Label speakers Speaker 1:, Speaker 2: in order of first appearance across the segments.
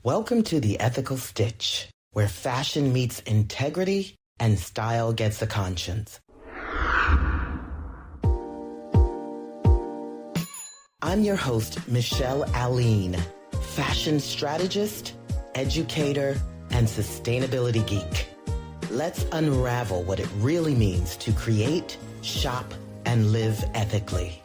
Speaker 1: Welcome to The Ethical Stitch, where fashion meets integrity and style gets a conscience. I'm your host, Michelle Alleyne, fashion strategist, educator, and sustainability geek. Let's unravel what it really means to create, shop, and live ethically.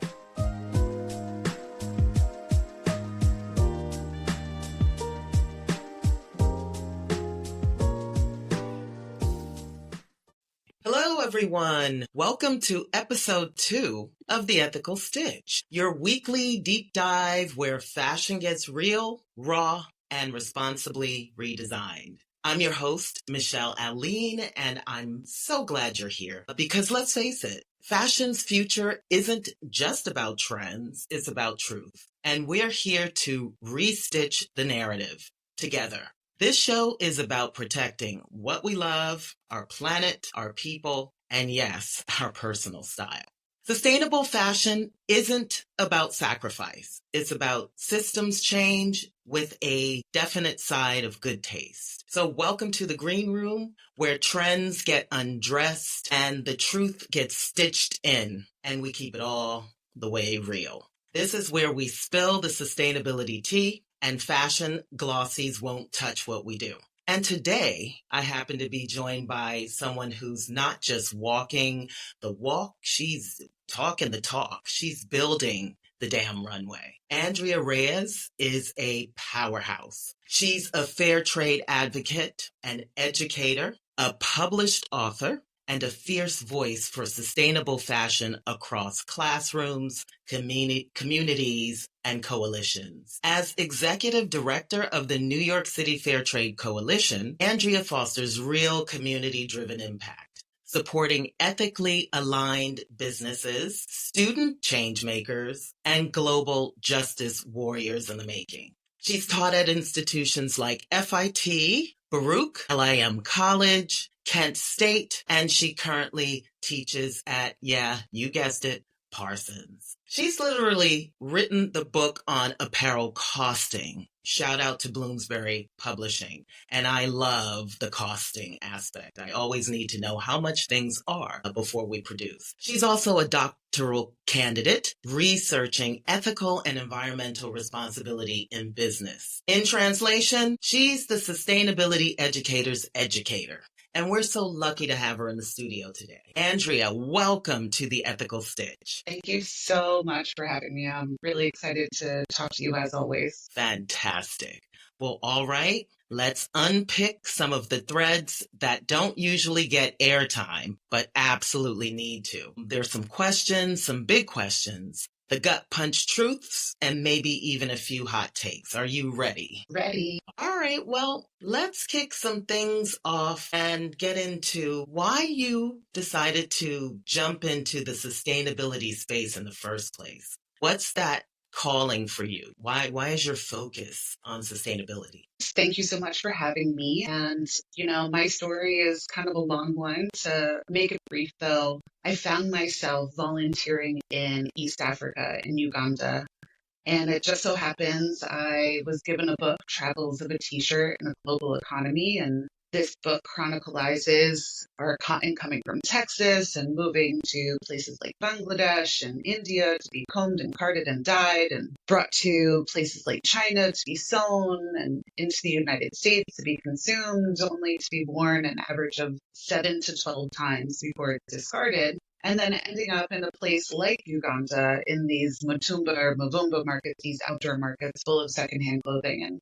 Speaker 1: Hello, everyone. Welcome to episode 2 of The Ethical Stitch, your weekly deep dive where fashion gets real, raw, and responsibly redesigned. I'm your host, Michelle Alleyne, and I'm so glad you're here because let's face it, fashion's future isn't just about trends, it's about truth. And we're here to restitch the narrative together. This show is about protecting what we love, our planet, our people, and yes, our personal style. Sustainable fashion isn't about sacrifice. It's about systems change with a definite side of good taste. So welcome to the green room where trends get undressed and the truth gets stitched in and we keep it all the way real. This is where we spill the sustainability tea and fashion glossies won't touch what we do. And today, I happen to be joined by someone who's not just walking the walk, she's talking the talk. She's building the damn runway. Andrea Reyes is a powerhouse. She's a fair trade advocate, an educator, a published author, and a fierce voice for sustainable fashion across classrooms, communities, and coalitions. As executive director of the New York City Fair Trade Coalition, Andrea fosters real community-driven impact, supporting ethically aligned businesses, student change makers, and global justice warriors in the making. She's taught at institutions like FIT, Baruch, LIM College, Kent State, and she currently teaches at, you guessed it, Parsons. She's literally written the book on apparel costing. Shout out to Bloomsbury Publishing. And I love the costing aspect. I always need to know how much things are before we produce. She's also a doctoral candidate researching ethical and environmental responsibility in business. In translation, she's the sustainability educator's educator. And we're so lucky to have her in the studio today. Andrea, welcome to The Ethical Stitch.
Speaker 2: Thank you so much for having me. I'm really excited to talk to you as always.
Speaker 1: Fantastic. Well, all right. Let's unpick some of the threads that don't usually get airtime, but absolutely need to. There's some questions, some big questions, the gut punch truths, and maybe even a few hot takes. Are you ready?
Speaker 2: Ready.
Speaker 1: All right, well, let's kick some things off and get into why you decided to jump into the sustainability space in the first place. What's that calling for you? Why is your focus on sustainability?
Speaker 2: Thank you so much for having me. And, my story is kind of a long one. To make it brief, though, I found myself volunteering in East Africa, in Uganda. And it just so happens I was given a book, Travels of a T-shirt in a Global Economy. And this book chronicles our cotton coming from Texas and moving to places like Bangladesh and India to be combed and carded and dyed and brought to places like China to be sewn and into the United States to be consumed, only to be worn an average of 7 to 12 times before it's discarded. And then ending up in a place like Uganda in these Mutumba or Mavumba markets, these outdoor markets full of secondhand clothing. And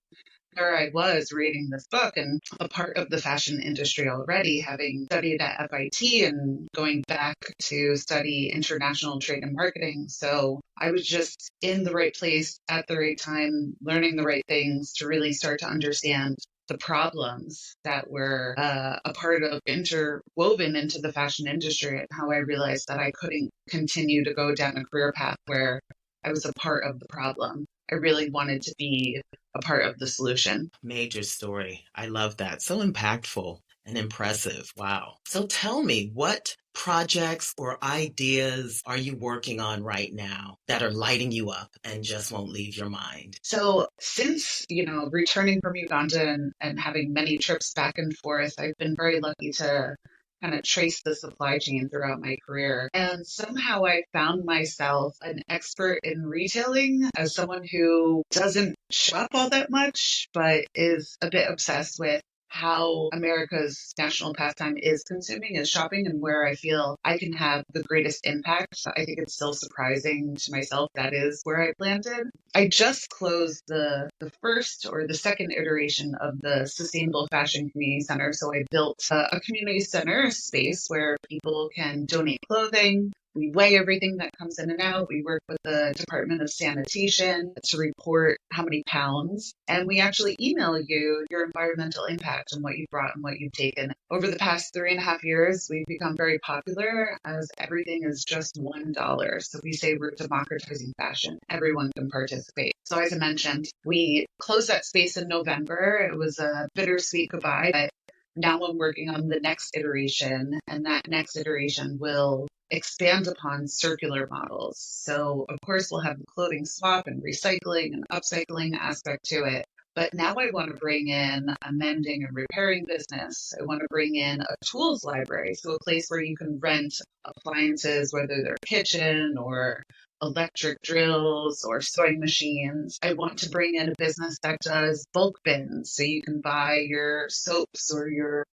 Speaker 2: there I was reading this book and a part of the fashion industry already, having studied at FIT and going back to study international trade and marketing. So I was just in the right place at the right time, learning the right things to really start to understand the problems that were a part of interwoven into the fashion industry, and how I realized that I couldn't continue to go down a career path where I was a part of the problem. I really wanted to be a part of the solution.
Speaker 1: Major story. I love that. So impactful. and impressive. Wow. So tell me, what projects or ideas are you working on right now that are lighting you up and just won't leave your mind?
Speaker 2: So since, returning from Uganda and having many trips back and forth, I've been very lucky to kind of trace the supply chain throughout my career. And somehow I found myself an expert in retailing as someone who doesn't shop all that much, but is a bit obsessed with how America's national pastime is consuming, is shopping, and where I feel I can have the greatest impact. So I think it's still surprising to myself that is where I've landed. I just closed the first or the second iteration of the Sustainable Fashion Community Center. So I built a community center space where people can donate clothing. We weigh everything that comes in and out. We work with the Department of Sanitation to report how many pounds. And we actually email you your environmental impact and what you brought and what you've taken. Over the past 3.5 years, we've become very popular as everything is just $1. So we say we're democratizing fashion. Everyone can participate. So as I mentioned, we closed that space in November. It was a bittersweet goodbye, but now I'm working on the next iteration, and that next iteration will expand upon circular models. So, of course, we'll have the clothing swap and recycling and upcycling aspect to it. But now I want to bring in a mending and repairing business. I want to bring in a tools library, so a place where you can rent appliances, whether they're kitchen or electric drills or sewing machines. I want to bring in a business that does bulk bins, so you can buy your soaps or your,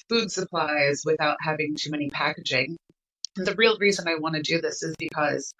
Speaker 2: food supplies without having too many packaging. The real reason I want to do this is because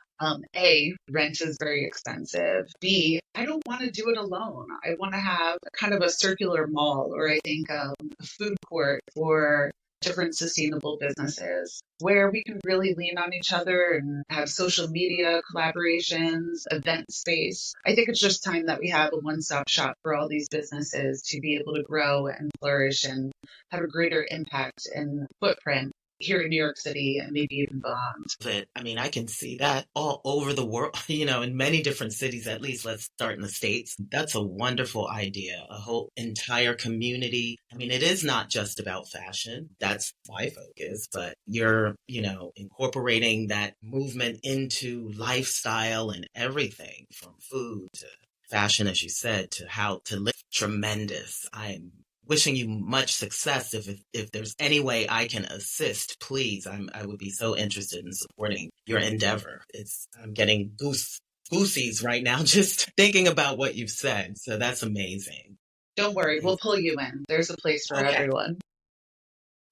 Speaker 2: A, rent is very expensive. B, I don't want to do it alone. I want to have kind of a circular mall, or I think a food court for different sustainable businesses where we can really lean on each other and have social media collaborations, event space. I think it's just time that we have a one-stop shop for all these businesses to be able to grow and flourish and have a greater impact and footprint here in New York City and maybe even beyond.
Speaker 1: I can see that all over the world, in many different cities, at least. Let's start in the States. That's a wonderful idea. A whole entire community. It is not just about fashion. That's my focus, but you're, incorporating that movement into lifestyle and everything from food to fashion, as you said, to how to live. Tremendous. I'm wishing you much success. If there's any way I can assist, please, I would be so interested in supporting your endeavor. I'm getting goosies right now just thinking about what you've said. So that's amazing.
Speaker 2: Don't worry, we'll pull you in. There's a place for everyone.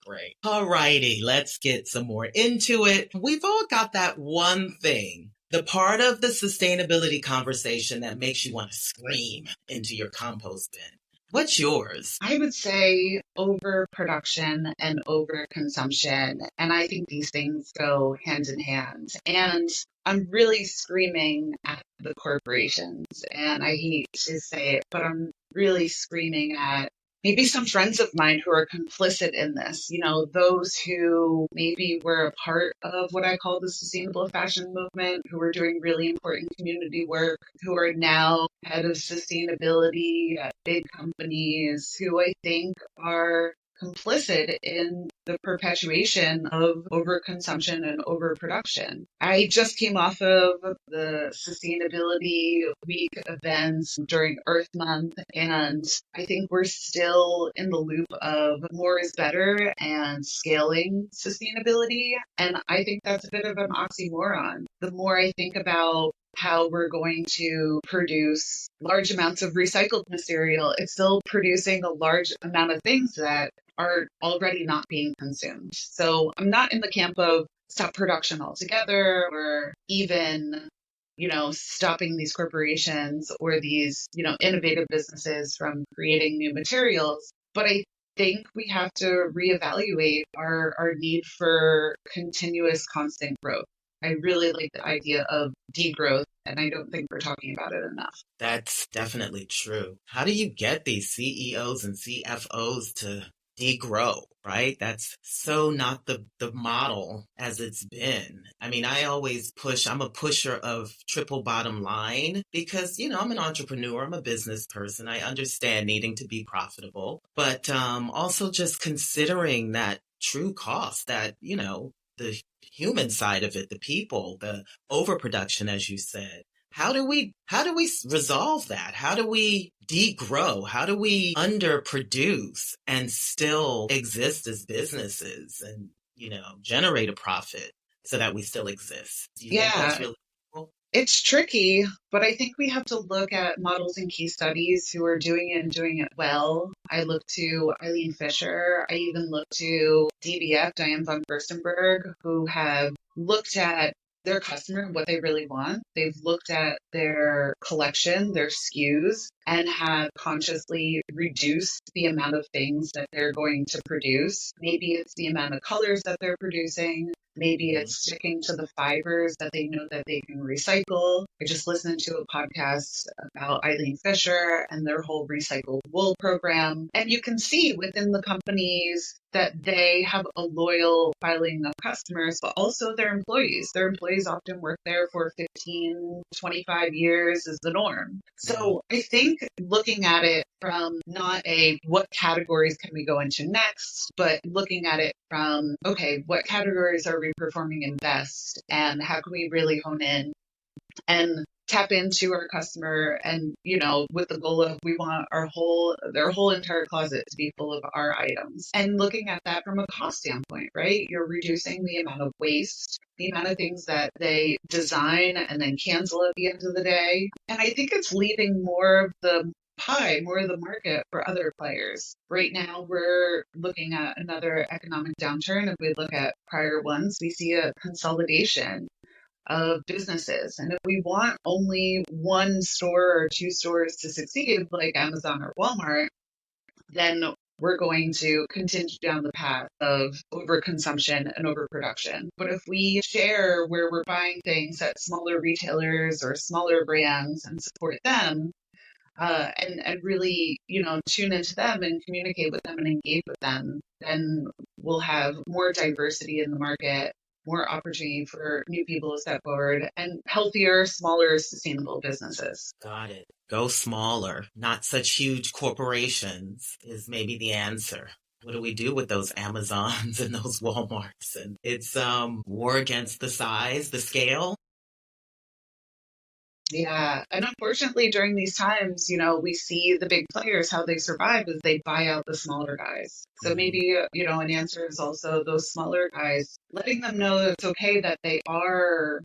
Speaker 1: Great. All righty, let's get some more into it. We've all got that one thing, the part of the sustainability conversation that makes you want to scream into your compost bin. What's yours?
Speaker 2: I would say overproduction and overconsumption. And I think these things go hand in hand. And I'm really screaming at the corporations. And I hate to say it, but I'm really screaming at maybe some friends of mine who are complicit in this, those who maybe were a part of what I call the sustainable fashion movement, who are doing really important community work, who are now head of sustainability at big companies, who I think are complicit in the perpetuation of overconsumption and overproduction. I just came off of the Sustainability Week events during Earth Month, and I think we're still in the loop of more is better and scaling sustainability. And I think that's a bit of an oxymoron. The more I think about how we're going to produce large amounts of recycled material, it's still producing a large amount of things that are already not being consumed. So I'm not in the camp of stop production altogether or even, stopping these corporations or these, innovative businesses from creating new materials. But I think we have to reevaluate our need for continuous constant growth. I really like the idea of degrowth, and I don't think we're talking about it enough.
Speaker 1: That's definitely true. How do you get these CEOs and CFOs to degrow, right? That's so not the model as it's been. I mean, I always push, I'm a pusher of triple bottom line because, I'm an entrepreneur, I'm a business person. I understand needing to be profitable, but also just considering that true cost that, the human side of it, the people, the overproduction, as you said. How do we resolve that? How do we degrow? How do we underproduce and still exist as businesses and, generate a profit so that we still exist? Do you think that's
Speaker 2: Yeah,
Speaker 1: really cool?
Speaker 2: it's tricky, but I think we have to look at models and case studies who are doing it and doing it well. I look to Eileen Fisher. I even look to DBF, Diane von Furstenberg, who have looked at their customer and what they really want. They've looked at their collection, their SKUs, and have consciously reduced the amount of things that they're going to produce. Maybe it's the amount of colors that they're producing. Maybe
Speaker 1: Mhm.
Speaker 2: it's sticking to the fibers that they know that they can recycle. I just listened to a podcast about Eileen Fisher and their whole recycled wool program. And you can see within the companies that they have a loyal filing of customers, but also their employees. Their employees often work there for 15, 25 years is the norm.
Speaker 1: Wow.
Speaker 2: So I think looking at it from not a what categories can we go into next, but looking at it from, okay, what categories are we performing in best and how can we really hone in and tap into our customer and, with the goal of we want their whole entire closet to be full of our items and looking at that from a cost standpoint, right? You're reducing the amount of waste, the amount of things that they design and then cancel at the end of the day. And I think it's leaving more of the pie, more of the market for other players. Right now, we're looking at another economic downturn. If we look at prior ones, we see a consolidation of businesses. And if we want only one store or two stores to succeed, like Amazon or Walmart, then we're going to continue down the path of overconsumption and overproduction. But if we share where we're buying things at smaller retailers or smaller brands and support them, and really, tune into them and communicate with them and engage with them, then we'll have more diversity in the market, more opportunity for new people to step forward, and healthier, smaller, sustainable businesses.
Speaker 1: Got it. Go smaller, not such huge corporations is maybe the answer. What do we do with those Amazons and those Walmarts? And it's war against the size, the scale.
Speaker 2: Yeah. And unfortunately, during these times, we see the big players, how they survive is they buy out the smaller guys. So
Speaker 1: Mhm.
Speaker 2: maybe, an answer is also those smaller guys, letting them know that it's okay that they are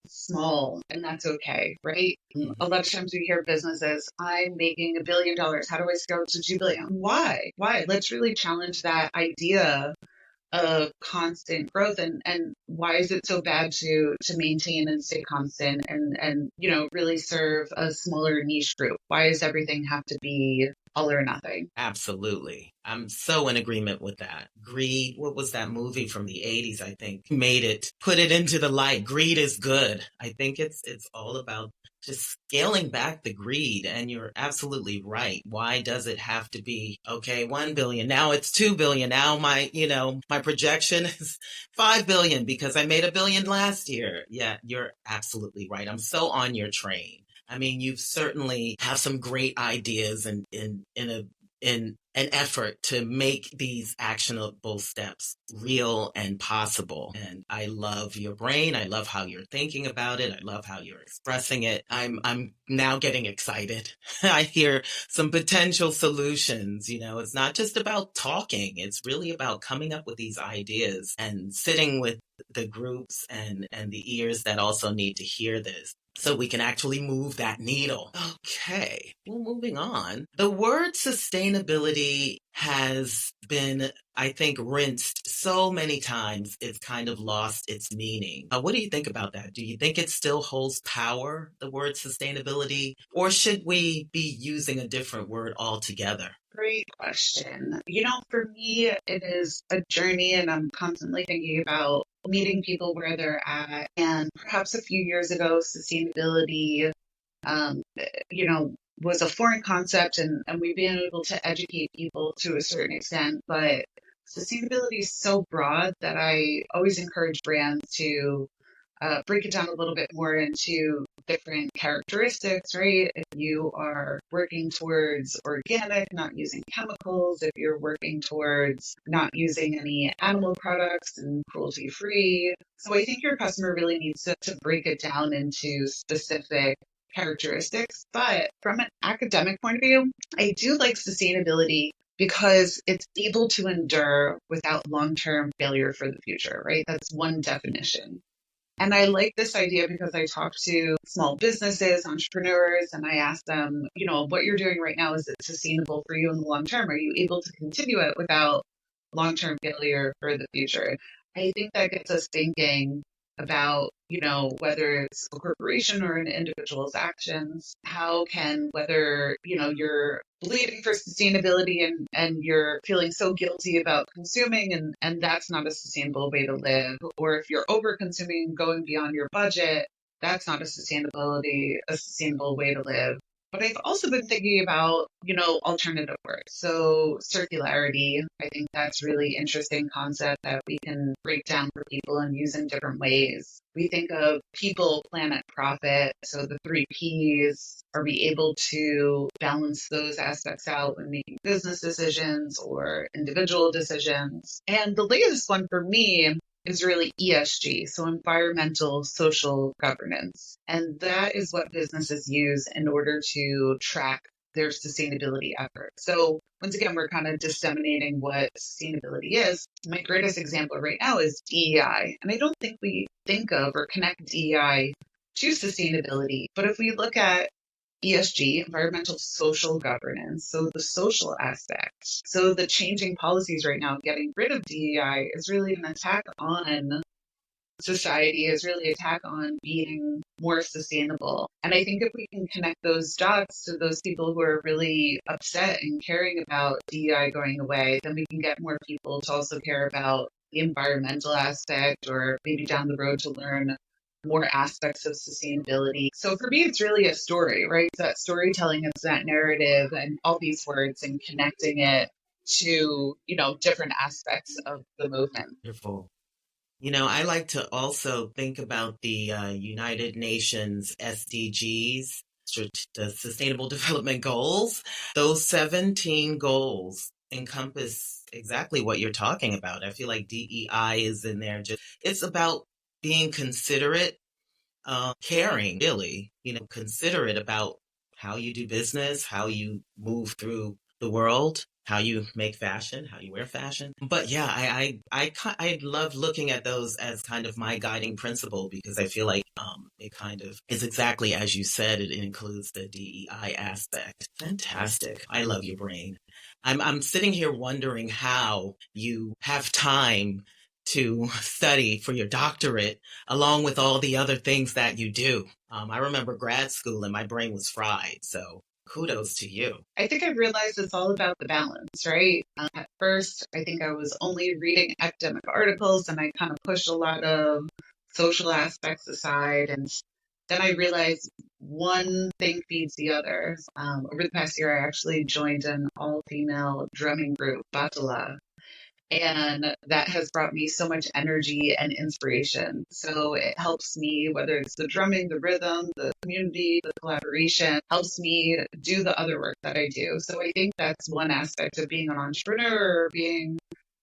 Speaker 2: small and that's okay, right? A
Speaker 1: Mhm.
Speaker 2: lot of times we hear businesses, I'm making $1 billion. How do I scale to 2 billion? Why? Why? Let's really challenge that idea of constant growth and why is it so bad to maintain and stay constant and really serve a smaller niche group? Why does everything have to be all or nothing?
Speaker 1: Absolutely. I'm so in agreement with that. Greed, what was that movie from the 80s, I think, made it, put it into the light. Greed is good. I think it's all about just scaling back the greed. And you're absolutely right. Why does it have to be, okay, 1 billion, now it's 2 billion. Now my projection is 5 billion because I made 1 billion last year. Yeah, you're absolutely right. I'm so on your train. I mean, you certainly have some great ideas in an effort to make these actionable steps real and possible. And I love your brain. I love how you're thinking about it. I love how you're expressing it. I'm now getting excited. I hear some potential solutions. It's not just about talking. It's really about coming up with these ideas and sitting with the groups and the ears that also need to hear this so we can actually move that needle. Okay, well, moving on. The word sustainability has been, I think, rinsed so many times, it's kind of lost its meaning. What do you think about that? Do you think it still holds power, the word sustainability, or should we be using a different word altogether?
Speaker 2: Great question. For me, it is a journey, and I'm constantly thinking about meeting people where they're at. And perhaps a few years ago, sustainability, um, was a foreign concept, and we've been able to educate people to a certain extent, but sustainability is so broad that I always encourage brands to break it down a little bit more into different characteristics, right? If you are working towards organic, not using chemicals, if you're working towards not using any animal products and cruelty free. So I think your customer really needs to break it down into specific characteristics. But from an academic point of view, I do like sustainability because it's able to endure without long-term failure for the future, right? That's one definition. And I like this idea because I talk to small businesses, entrepreneurs, and I ask them, what you're doing right now, is it sustainable for you in the long term? Are you able to continue it without long-term failure for the future? I think that gets us thinking about, whether it's a corporation or an individual's actions, how can, whether, you're bleeding for sustainability and you're feeling so guilty about consuming and that's not a sustainable way to live, or if you're over consuming going beyond your budget, that's not a sustainable way to live. But I've also been thinking about, alternative work. So circularity, I think that's really interesting concept that we can break down for people and use in different ways. We think of people, planet, profit. So the three Ps, are we able to balance those aspects out when making business decisions or individual decisions? And the latest one for me is really ESG, so environmental, social governance. And that is what businesses use in order to track their sustainability efforts. So once again, we're kind of disseminating what sustainability is. My greatest example right now is DEI. And I don't think we think of or connect DEI to sustainability. But if we look at ESG, environmental social governance, so the social aspect. So the changing policies right now, getting rid of DEI is really an attack on society, is really an attack on being more sustainable. And I think if we can connect those dots to those people who are really upset and caring about DEI going away, then we can get more people to also care about the environmental aspect, or maybe down the road to learn more aspects of sustainability. So for me, it's really a story, right? It's that storytelling, it's that narrative and all these words and connecting it to, different aspects of the movement.
Speaker 1: Wonderful. I like to also think about the United Nations SDGs, the Sustainable Development Goals. Those 17 goals encompass exactly what you're talking about. I feel like DEI is in there. It's about being considerate, caring, really, considerate about how you do business, how you move through the world, how you make fashion, how you wear fashion. But yeah, I love looking at those as kind of my guiding principle, because I feel like it kind of is exactly as you said. It includes the DEI aspect. Fantastic. I love your brain. I'm sitting here wondering how you have time to study for your doctorate along with all the other things that you do. I remember grad school and my brain was fried. So kudos to you.
Speaker 2: I think I realized it's all about the balance, right? At first, I think I was only reading academic articles and I kind of pushed a lot of social aspects aside. And then I realized one thing feeds the other. Over the past year, I actually joined an all-female drumming group, Batala. And that has brought me so much energy and inspiration. So it helps me, whether it's the drumming, the rhythm, the community, the collaboration, helps me do the other work that I do. So I think that's one aspect of being an entrepreneur, being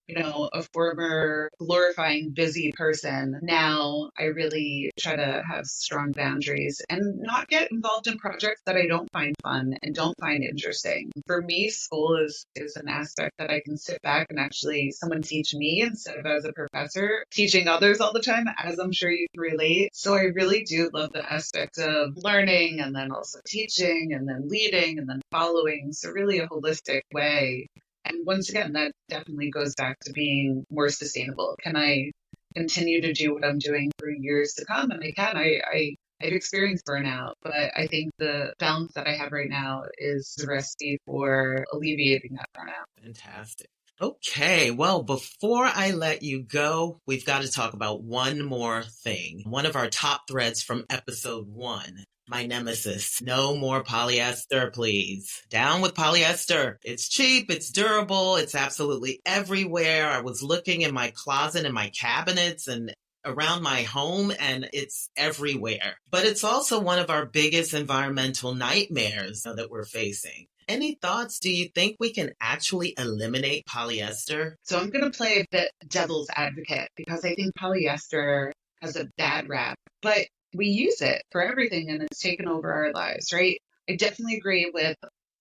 Speaker 2: a former glorifying busy person. Now I really try to have strong boundaries and not get involved in projects that I don't find fun and don't find interesting. For me, school is an aspect that I can sit back and actually someone teach me instead of as a professor teaching others all the time, as I'm sure you can relate. So I really do love the aspect of learning and then also teaching and then leading and then following. So really a holistic way. And once again, that definitely goes back to being more sustainable. Can I continue to do what I'm doing for years to come? And I can. I've experienced burnout, but I think the balance that I have right now is the recipe for alleviating that burnout.
Speaker 1: Fantastic. Okay, well, before I let you go, we've got to talk about one more thing. One of our top threads from episode 1 my nemesis. No more polyester, please. Down with polyester. It's cheap, it's durable, it's absolutely everywhere. I was looking in my closet and my cabinets and around my home, and it's everywhere. But it's also one of our biggest environmental nightmares that we're facing. Any thoughts? Do you think we can actually eliminate polyester?
Speaker 2: So I'm going to play a bit devil's advocate because I think polyester has a bad rap, but we use it for everything and it's taken over our lives, right? I definitely agree with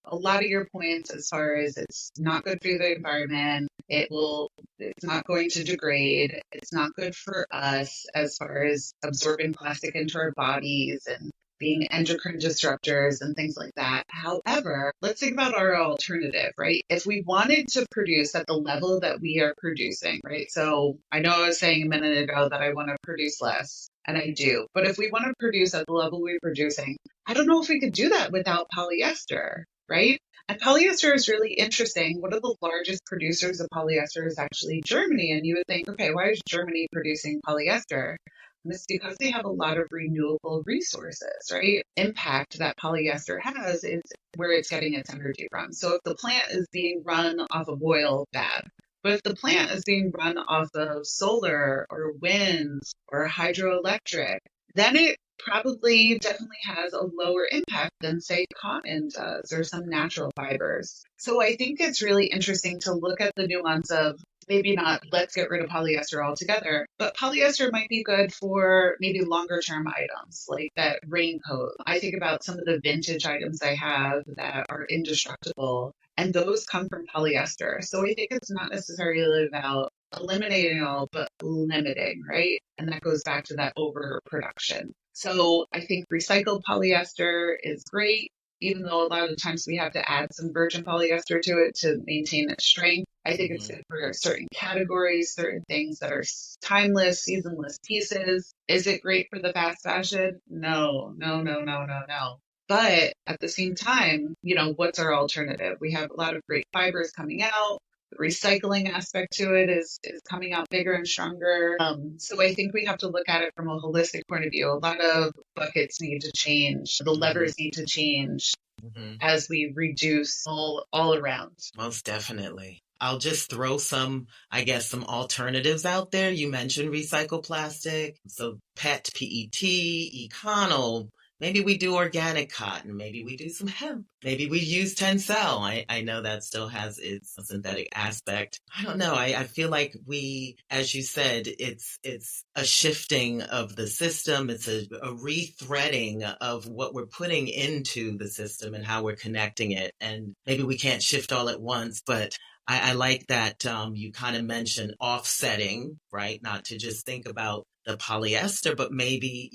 Speaker 2: a lot of your points as far as it's not good for the environment. It's not going to degrade. It's not good for us as far as absorbing plastic into our bodies and being endocrine disruptors and things like that. However, let's think about our alternative, right? If we wanted to produce at the level that we are producing, right? So I know I was saying a minute ago that I want to produce less, and I do. But if we want to produce at the level we're producing, I don't know if we could do that without polyester, right? And polyester is really interesting. One of the largest producers of polyester is actually Germany. And you would think, okay, why is Germany producing polyester? And it's because they have a lot of renewable resources, right? Impact that polyester has is where it's getting its energy from. So if the plant is being run off of oil, bad. But if the plant is being run off of solar or wind or hydroelectric, then it probably definitely has a lower impact than, say, cotton does or some natural fibers. So I think it's really interesting to look at the nuance of maybe not let's get rid of polyester altogether, but polyester might be good for maybe longer term items like that raincoat. I think about some of the vintage items I have that are indestructible, and those come from polyester. So I think it's not necessarily about eliminating all, but limiting, right? And that goes back to that overproduction. So I think recycled polyester is great, even though a lot of the times we have to add some virgin polyester to it to maintain its strength. I think it's good for certain categories, certain things that are timeless, seasonless pieces. Is it great for the fast fashion? No. But at the same time, what's our alternative? We have a lot of great fibers coming out. The recycling aspect to it is coming out bigger and stronger. So I think we have to look at it from a holistic point of view. A lot of buckets need to change. The levers need to change as we reduce all around.
Speaker 1: Most definitely. I'll just throw some alternatives out there. You mentioned recycled plastic. So PET, Econo. Maybe we do organic cotton. Maybe we do some hemp. Maybe we use Tencel. I know that still has its synthetic aspect. I don't know. I feel like we, as you said, it's a shifting of the system. It's a rethreading of what we're putting into the system and how we're connecting it. And maybe we can't shift all at once, but I like that you kind of mentioned offsetting, right? Not to just think about the polyester, but maybe,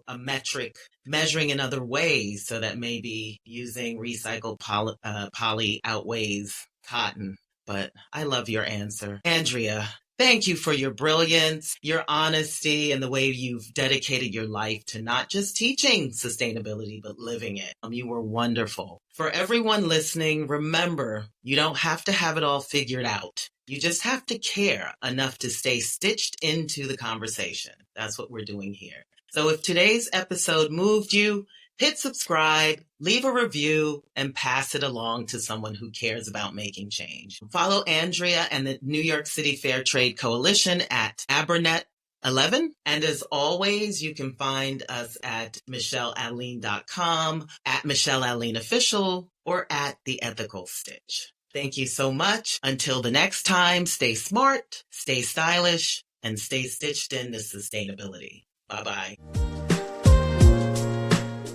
Speaker 1: a metric measuring in other ways so that maybe using recycled poly outweighs cotton. But I love your answer. Andrea, thank you for your brilliance, your honesty, and the way you've dedicated your life to not just teaching sustainability, but living it. You were wonderful. For everyone listening, remember, you don't have to have it all figured out. You just have to care enough to stay stitched into the conversation. That's what we're doing here. So if today's episode moved you, hit subscribe, leave a review, and pass it along to someone who cares about making change. Follow Andrea and the New York City Fair Trade Coalition at Abernet11. And as always, you can find us at michellealleyne.com, at Michelle Alleyne Official, or at The Ethical Stitch. Thank you so much. Until the next time, stay smart, stay stylish, and stay stitched into sustainability. Bye-bye.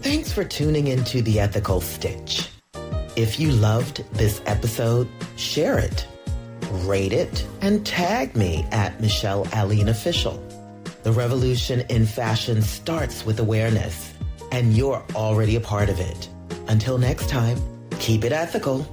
Speaker 1: Thanks for tuning into The Ethical Stitch. If you loved this episode, share it, rate it, and tag me at Michelle Alleyne Official. The revolution in fashion starts with awareness, and you're already a part of it. Until next time, keep it ethical.